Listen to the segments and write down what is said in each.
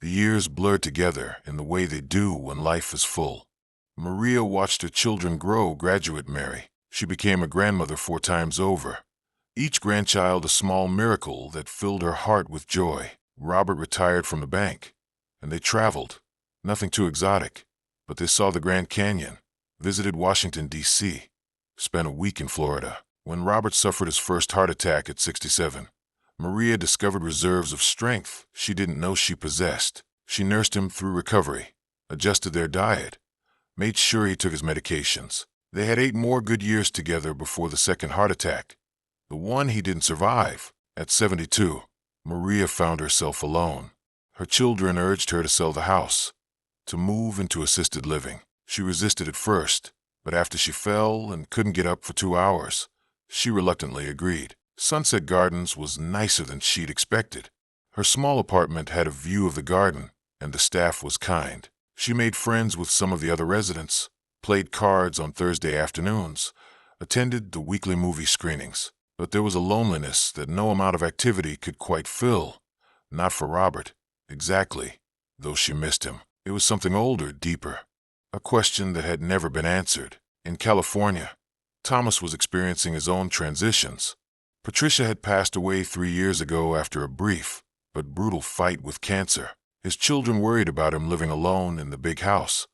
The years blurred together in the way they do when life is full. Maria watched her children grow. Graduate Mary. She became a grandmother 4 times over. Each grandchild a small miracle that filled her heart with joy. Robert retired from the bank, and they traveled. Nothing too exotic, but they saw the Grand Canyon, visited Washington, D.C., spent a week in Florida. When Robert suffered his first heart attack at 67, Maria discovered reserves of strength she didn't know she possessed. She nursed him through recovery, adjusted their diet, made sure he took his medications. They had 8 more good years together before the second heart attack, the one he didn't survive. At 72, Maria found herself alone. Her children urged her to sell the house, to move into assisted living. She resisted at first, but after she fell and couldn't get up for 2 hours, she reluctantly agreed. Sunset Gardens was nicer than she'd expected. Her small apartment had a view of the garden, and the staff was kind. She made friends with some of the other residents, played cards on Thursday afternoons, attended the weekly movie screenings. But there was a loneliness that no amount of activity could quite fill. Not for Robert, exactly, though she missed him. It was something older, deeper, a question that had never been answered. In California, Thomas was experiencing his own transitions. Patricia had passed away 3 years ago after a brief but brutal fight with cancer. His children worried about him living alone in the big house,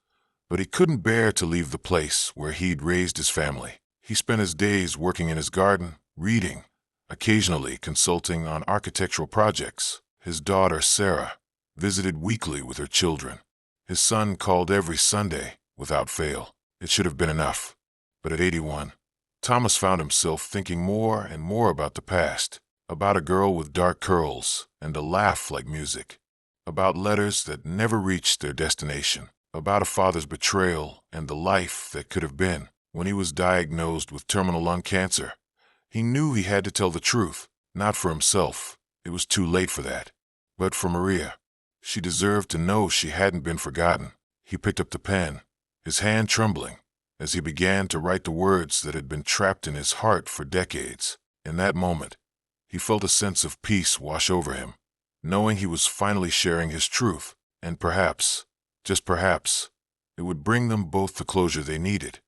but he couldn't bear to leave the place where he'd raised his family. He spent his days working in his garden, reading, occasionally consulting on architectural projects. His daughter, Sarah, visited weekly with her children. His son called every Sunday, without fail. It should have been enough. But at 81, Thomas found himself thinking more and more about the past, about a girl with dark curls and a laugh like music, about letters that never reached their destination, about a father's betrayal and the life that could have been. When he was diagnosed with terminal lung cancer, he knew he had to tell the truth, not for himself. It was too late for that. But for Maria, she deserved to know she hadn't been forgotten. He picked up the pen, his hand trembling, as he began to write the words that had been trapped in his heart for decades. In that moment, he felt a sense of peace wash over him, knowing he was finally sharing his truth, and perhaps, just perhaps, it would bring them both the closure they needed.